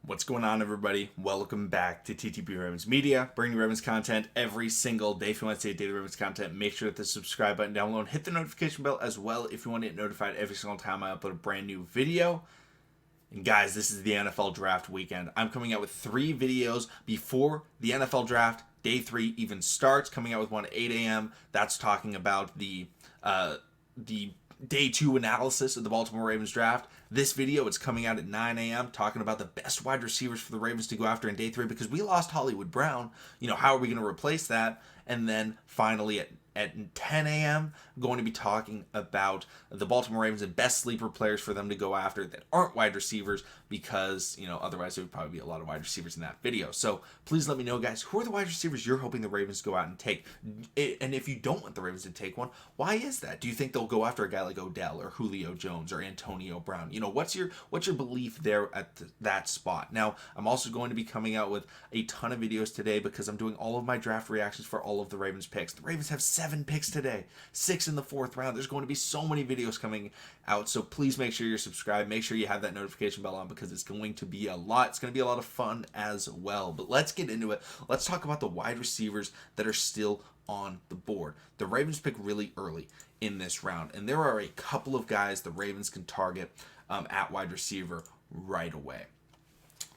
What's going on, everybody? Welcome back to TTP Ravens Media, bringing Ravens content every single day. If you want to see daily Ravens content, make sure to hit the subscribe button down below and hit the notification bell as well if you want to get notified every single time I upload a brand new video. And guys, this is the NFL draft weekend. I'm coming out with 3 videos before the NFL draft. Day 3 even starts. Coming out with one at 8 a.m. That's talking about the day 2 analysis of the Baltimore Ravens draft. This video, it's coming out at 9 a.m. talking about the best wide receivers for the Ravens to go after in day 3 because we lost Hollywood Brown. How are we going to replace that? And then finally at 10 a.m., I'm going to be talking about the Baltimore Ravens and best sleeper players for them to go after that aren't wide receivers because, otherwise there would probably be a lot of wide receivers in that video. So please let me know, guys, who are the wide receivers you're hoping the Ravens go out and take? And if you don't want the Ravens to take one, why is that? Do you think they'll go after a guy like Odell or Julio Jones or Antonio Brown? What's your belief there at that spot? Now, I'm also going to be coming out with a ton of videos today because I'm doing all of my draft reactions for all of the Ravens picks. The Ravens have 7 picks today, 6 in the 4th round. There's going to be so many videos coming out, so please make sure you're subscribed. Make sure you have that notification bell on because it's going to be a lot. It's going to be a lot of fun as well. But let's get into it. Let's talk about the wide receivers that are still on the board. The Ravens pick really early in this round, and there are a couple of guys the Ravens can target at wide receiver right away.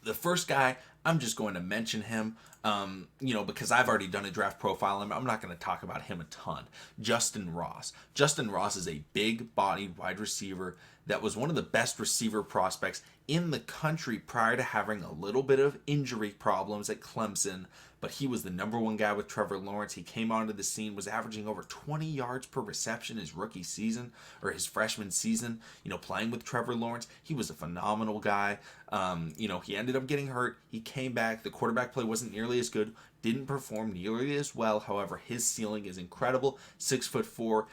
The first guy, I'm just going to mention him, because I've already done a draft profile. I'm not going to talk about him a ton. Justyn Ross. Justyn Ross is a big-bodied wide receiver that was one of the best receiver prospects in the country prior to having a little bit of injury problems at Clemson, but he was the number 1 guy with Trevor Lawrence. He came onto the scene, was averaging over 20 yards per reception his rookie season, or his freshman season, playing with Trevor Lawrence. He was a phenomenal guy. He ended up getting hurt. He came back. The quarterback play wasn't nearly as good, didn't perform nearly as well. However, his ceiling is incredible. 6'4",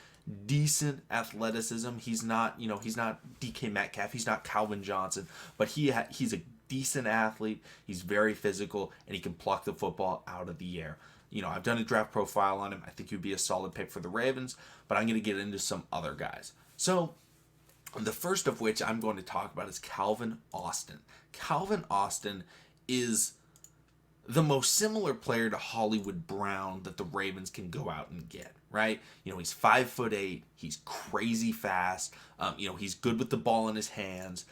decent athleticism. He's not DK Metcalf. He's not Calvin Johnson, but he's a decent athlete. He's very physical, and he can pluck the football out of the air. I've done a draft profile on him. I think he'd be a solid pick for the Ravens, but I'm going to get into some other guys. So the first of which I'm going to talk about is Calvin Austin. Calvin Austin is the most similar player to Hollywood Brown that the Ravens can go out and get, right? He's 5'8", he's crazy fast, he's good with the ball in his hands.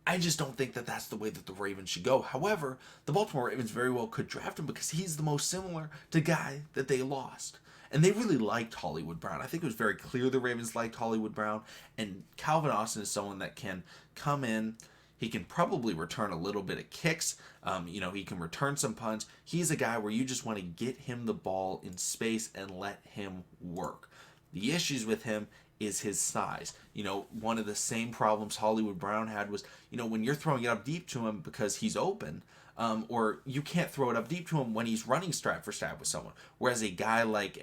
I just don't think that that's the way that the Ravens should go. However, the Baltimore Ravens very well could draft him because he's the most similar to guy that they lost. And they really liked Hollywood Brown. I think it was very clear the Ravens liked Hollywood Brown. And Calvin Austin is someone that can come in. He can probably return a little bit of kicks. He can return some punts. He's a guy where you just want to get him the ball in space and let him work. The issues with him is his size. One of the same problems Hollywood Brown had was, when you're throwing it up deep to him because he's open, or you can't throw it up deep to him when he's running strap for strap with someone. Whereas a guy like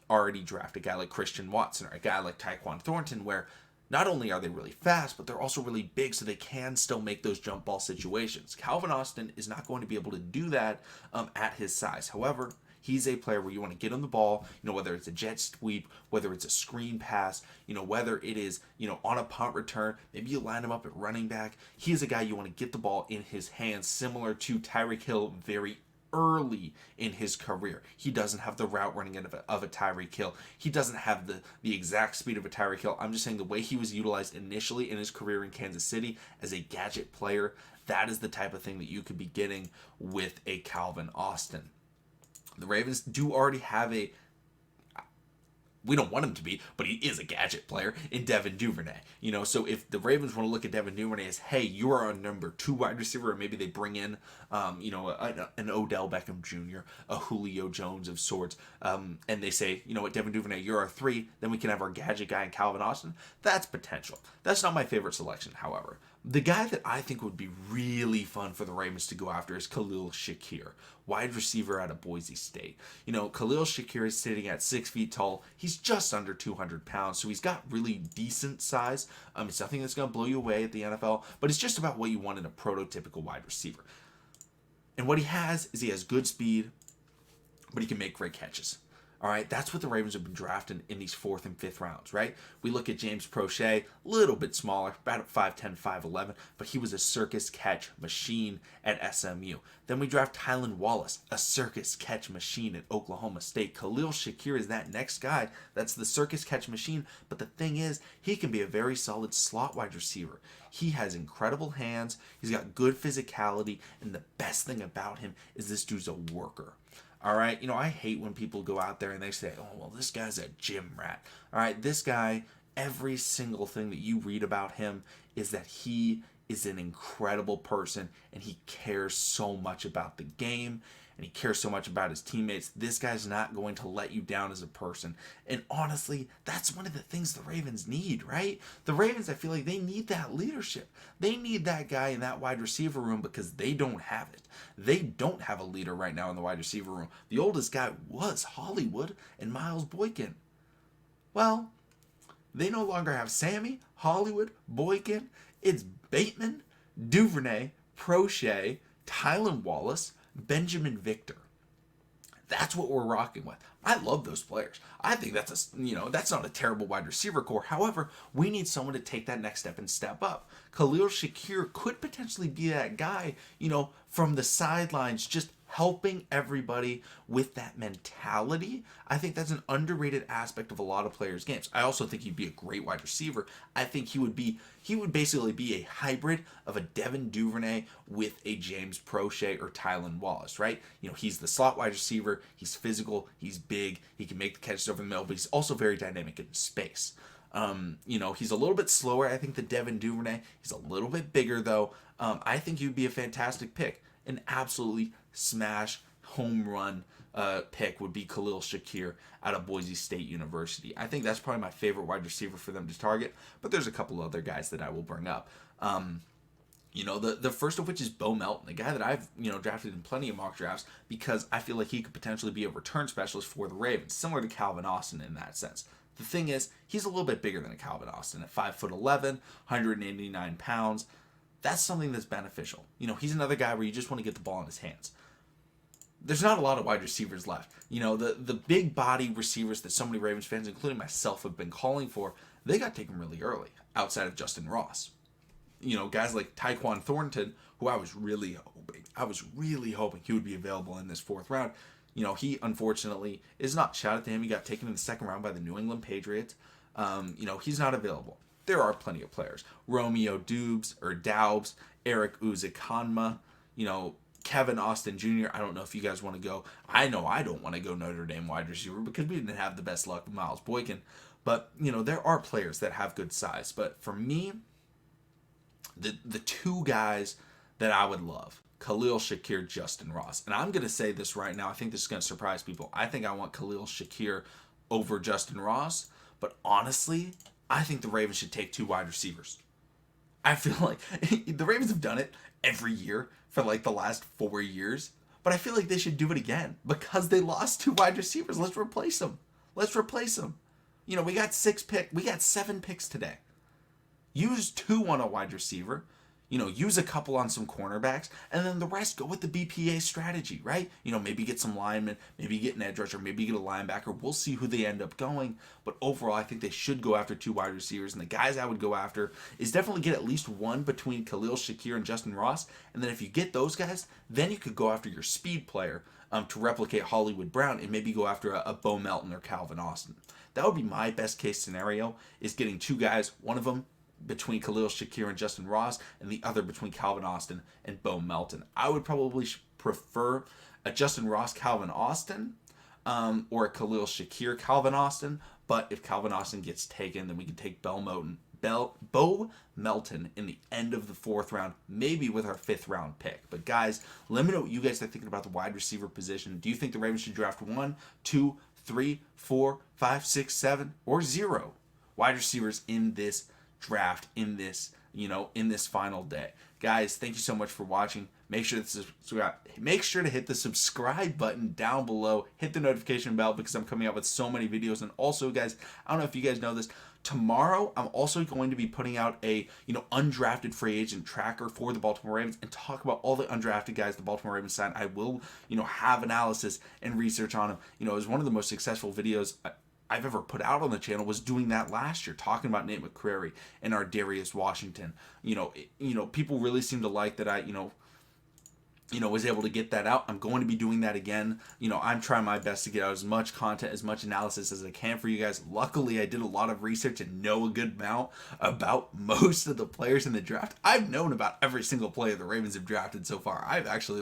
already drafted guy like Christian Watson or a guy like Tyquan Thornton, where not only are they really fast, but they're also really big, so they can still make those jump ball situations. Calvin Austin is not going to be able to do that at his size. However, he's a player where you want to get him the ball, whether it's a jet sweep, whether it's a screen pass, whether it is, on a punt return, maybe you line him up at running back. He is a guy you want to get the ball in his hands, similar to Tyreek Hill very early in his career. He doesn't have the route running of a Tyreek Hill. He doesn't have the exact speed of a Tyreek Hill. I'm just saying the way he was utilized initially in his career in Kansas City as a gadget player, that is the type of thing that you could be getting with a Calvin Austin. The Ravens do already have we don't want him to be, but he is a gadget player in Devin Duvernay. So if the Ravens want to look at Devin Duvernay as, hey, you are a number 2 wide receiver, or maybe they bring in, an Odell Beckham Jr., a Julio Jones of sorts, and they say, what, Devin Duvernay, you're our 3, then we can have our gadget guy in Calvin Austin. That's potential. That's not my favorite selection, however. The guy that I think would be really fun for the Ravens to go after is Khalil Shakir, wide receiver out of Boise State. Khalil Shakir is sitting at 6 feet tall. He's just under 200 pounds, so he's got really decent size. It's nothing that's going to blow you away at the NFL, but it's just about what you want in a prototypical wide receiver. And what he has is he has good speed, but he can make great catches. All right, that's what the Ravens have been drafting in these 4th and 5th rounds, right? We look at James Prochet, a little bit smaller, about 5'10", 5'11", but he was a circus catch machine at SMU. Then we draft Tylan Wallace, a circus catch machine at Oklahoma State. Khalil Shakir is that next guy. That's the circus catch machine. But the thing is, he can be a very solid slot wide receiver. He has incredible hands. He's got good physicality. And the best thing about him is this dude's a worker. All right, I hate when people go out there and they say, oh, well, this guy's a gym rat. All right, this guy, every single thing that you read about him is that he is an incredible person and he cares so much about the game and he cares so much about his teammates. This guy's not going to let you down as a person. And honestly, that's one of the things the Ravens need, right? The Ravens, I feel like they need that leadership. They need that guy in that wide receiver room because they don't have it. They don't have a leader right now in the wide receiver room. The oldest guy was Hollywood and Miles Boykin. Well, they no longer have Sammy, Hollywood, Boykin. It's Bateman, Duvernay, Prochet, Tylan Wallace, Benjamin Victor. That's what we're rocking with. I love those players. I think that's that's not a terrible wide receiver core. However, we need someone to take that next step and step up. Khalil Shakir could potentially be that guy, from the sidelines, just helping everybody with that mentality. I think that's an underrated aspect of a lot of players' games. I also think he'd be a great wide receiver. I think he would basically be a hybrid of a Devin Duvernay with a James Prochet or Tylan Wallace, right? He's the slot wide receiver. He's physical. He's big. He can make the catches over the middle, but he's also very dynamic in space. He's a little bit slower, I think, than Devin Duvernay. He's a little bit bigger, though. I think he'd be a fantastic pick. An absolutely smash home run pick would be Khalil Shakir out of Boise State University. I think that's probably my favorite wide receiver for them to target, but there's a couple other guys that I will bring up. The first of which is Bo Melton, a guy that I've drafted in plenty of mock drafts because I feel like he could potentially be a return specialist for the Ravens, similar to Calvin Austin in that sense. The thing is, he's a little bit bigger than a Calvin Austin at 5'11", 189 pounds. That's something that's beneficial. He's another guy where you just want to get the ball in his hands. There's not a lot of wide receivers left. The big body receivers that so many Ravens fans, including myself, have been calling for, they got taken really early, outside of Justyn Ross. Guys like Tyquan Thornton, who I was really hoping he would be available in this 4th round. He unfortunately is not. Shout out to him. He got taken in the 2nd round by the New England Patriots. He's not available. There are plenty of players. Romeo Doubs, Eric Uzikanma, Kevin Austin Jr. I don't know if you guys want to go. I know I don't want to go Notre Dame wide receiver because we didn't have the best luck with Miles Boykin. But, there are players that have good size. But for me, the two guys that I would love, Khalil Shakir, Justyn Ross. And I'm going to say this right now. I think this is going to surprise people. I think I want Khalil Shakir over Justyn Ross. But honestly, I think the Ravens should take 2 wide receivers. I feel like the Ravens have done it every year for like the last 4 years. But I feel like they should do it again because they lost 2 wide receivers. Let's replace them. We got 7 picks today. Use 2 on a wide receiver. Use a couple on some cornerbacks, and then the rest go with the BPA strategy, right? Maybe get some linemen, maybe get an edge rusher, maybe get a linebacker. We'll see who they end up going. But overall, I think they should go after 2 wide receivers. And the guys I would go after is definitely get at least one between Khalil Shakir and Justyn Ross. And then if you get those guys, then you could go after your speed player to replicate Hollywood Brown and maybe go after a Bo Melton or Calvin Austin. That would be my best case scenario, is getting 2 guys, one of them between Khalil Shakir and Justyn Ross, and the other between Calvin Austin and Bo Melton. I would probably prefer a Justyn Ross Calvin Austin or a Khalil Shakir Calvin Austin, but if Calvin Austin gets taken, then we can take Bo Melton in the end of the 4th round, maybe with our 5th round pick. But guys, let me know what you guys are thinking about the wide receiver position. Do you think the Ravens should draft 1, 2, 3, 4, 5, 6, 7, or 0 wide receivers in this draft, in this in this final day. Guys, thank you so much for watching. Make sure to hit the subscribe button down below. Hit the notification bell because I'm coming out with so many videos. And also, guys, I don't know if you guys know this, tomorrow I'm also going to be putting out a undrafted free agent tracker for the Baltimore Ravens and talk about all the undrafted guys the Baltimore Ravens signed. I will have analysis and research on them. It was one of the most successful videos I've ever put out on the channel, was doing that last year, talking about Nate McCrary and our Darius Washington. People really seem to like that I was able to get that out. I'm going to be doing that again. I'm trying my best to get out as much content, as much analysis as I can for you guys. Luckily, I did a lot of research and know a good amount about most of the players in the draft. I've known about every single player the Ravens have drafted so far. I've actually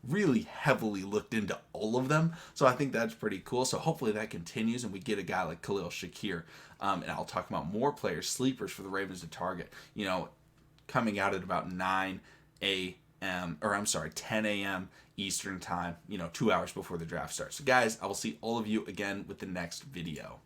really heavily looked into all of them. So I think that's pretty cool. So hopefully that continues and we get a guy like Khalil Shakir. And I'll talk about more players, sleepers for the Ravens to target, coming out at about 10 a.m. Eastern time, 2 hours before the draft starts. So guys, I will see all of you again with the next video.